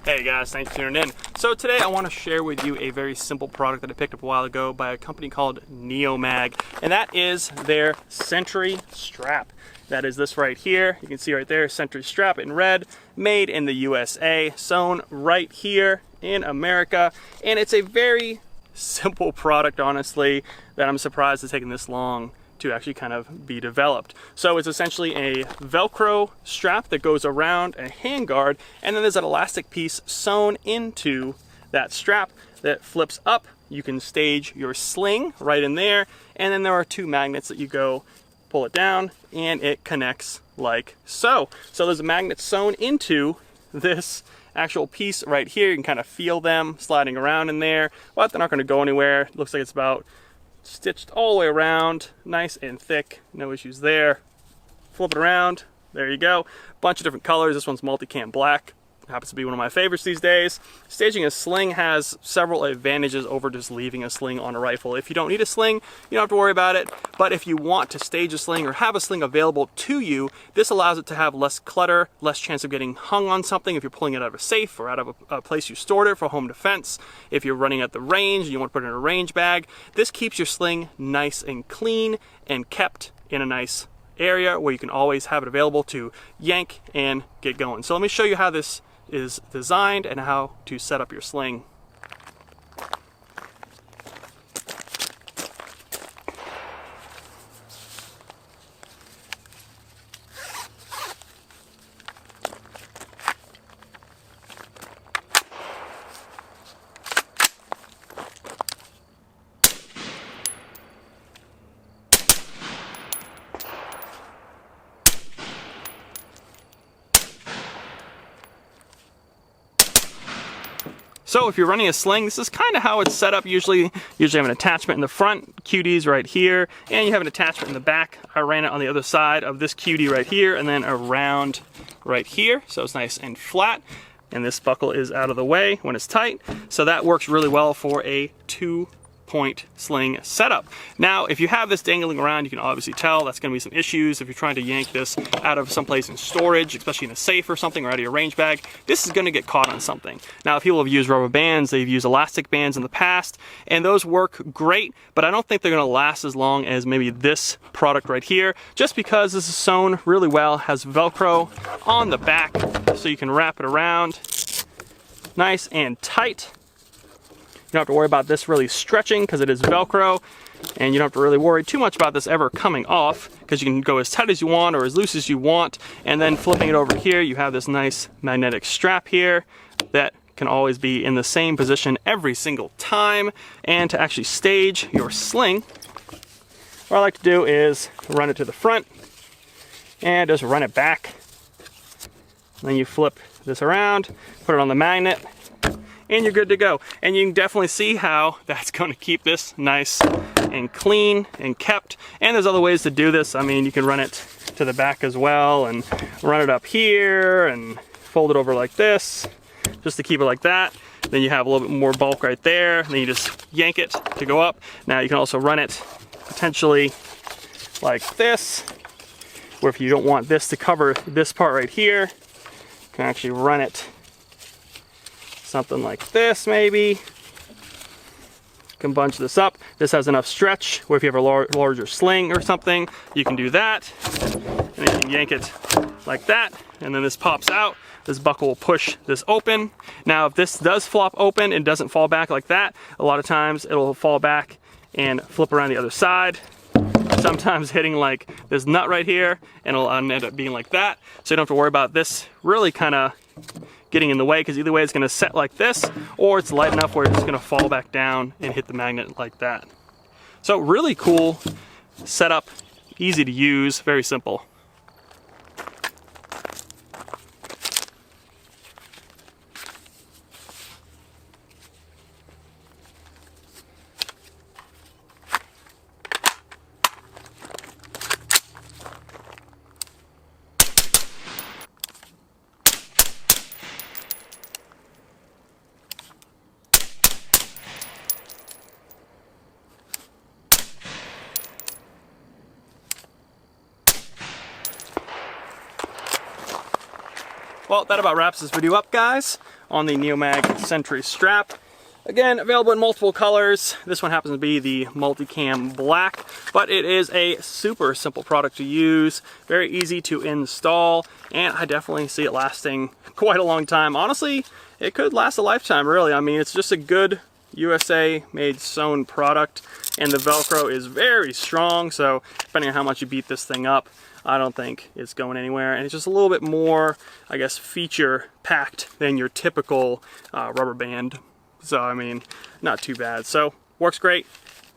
Hey guys, thanks for tuning in. So today I want to share with you a very simple product that I picked up a while ago by a company called NeoMag, and that is their Sentry strap. That is this right here. You can see right there, Sentry strap in red, made in the USA, sewn right here in America, and it's a very simple product, honestly, that I'm surprised it's taken this long to actually kind of be developed. So it's essentially a Velcro strap that goes around a handguard, and then there's an elastic piece sewn into that strap that flips up. You can stage your sling right in there, and then there are two magnets that you go pull it down and it connects like so. So there's a magnet sewn into this actual piece right here. You can kind of feel them sliding around in there, but they're not going to go anywhere. It looks like it's about stitched all the way around, nice and thick, no issues there. Flip it around, there you go. Bunch of different colors. This one's multicam black, happens to be one of my favorites these days. Staging a sling has several advantages over just leaving a sling on a rifle. If you don't need a sling, you don't have to worry about it, but if you want to stage a sling or have a sling available to you, this allows it to have less clutter, less chance of getting hung on something if you're pulling it out of a safe or out of a place you stored it for home defense. If you're running at the range and you want to put it in a range bag, this keeps your sling nice and clean and kept in a nice area where you can always have it available to yank and get going. So let me show you how this is designed and how to set up your sling. So if you're running a sling, this is kind of how it's set up usually. Usually have an attachment in the front, QD's right here, and you have an attachment in the back. I ran it on the other side of this QD right here and then around right here, so it's nice and flat. And this buckle is out of the way when it's tight, so that works really well for a 2-point sling setup. Now, if you have this dangling around, you can obviously tell that's going to be some issues if you're trying to yank this out of someplace in storage, especially in a safe or something, or out of your range bag. This is going to get caught on something. Now, if people have used rubber bands, they've used elastic bands in the past, and those work great, but I don't think they're going to last as long as maybe this product right here, just because this is sewn really well, has Velcro on the back, so you can wrap it around nice and tight. You don't have to worry about this really stretching because it is Velcro, and you don't have to really worry too much about this ever coming off because you can go as tight as you want or as loose as you want. And then flipping it over here, you have this nice magnetic strap here that can always be in the same position every single time. And to actually stage your sling, what I like to do is run it to the front and just run it back. Then you flip this around, put it on the magnet, and you're good to go. And you can definitely see how that's going to keep this nice and clean and kept. And there's other ways to do this. I mean, you can run it to the back as well and run it up here and fold it over like this just to keep it like that. Then you have a little bit more bulk right there. And then you just yank it to go up. Now you can also run it potentially like this, where if you don't want this to cover this part right here, you can actually run it something like this maybe. You can bunch this up. This has enough stretch where if you have a larger sling or something, you can do that. And then you can yank it like that, and then this pops out. This buckle will push this open. Now if this does flop open and doesn't fall back like that, a lot of times it'll fall back and flip around the other side. Sometimes hitting like this nut right here, and it'll end up being like that. So you don't have to worry about this really kind of getting in the way, because either way it's going to set like this, or it's light enough where it's going to fall back down and hit the magnet like that. So really cool setup, easy to use, very simple. Well, that about wraps this video up, guys, on the NeoMag Sentry strap. Again, available in multiple colors. This one happens to be the multicam black, but it is a super simple product to use, very easy to install, and I definitely see it lasting quite a long time. Honestly, it could last a lifetime, really. I mean, it's just a good USA made sewn product, and the Velcro is very strong, so depending on how much you beat this thing up, I don't think it's going anywhere, and it's just a little bit more, I guess, feature packed than your typical rubber band. So I mean, not too bad. So works great.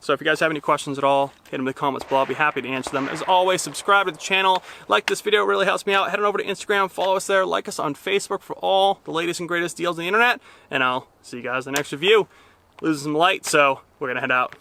So if you guys have any questions at all, hit them in the comments below. I'll be happy to answer them. As always, subscribe to the channel, like this video, it really helps me out. Head on over to Instagram, follow us there, like us on Facebook for all the latest and greatest deals on the internet, and I'll see you guys in the next review. Losing some light, so we're gonna head out.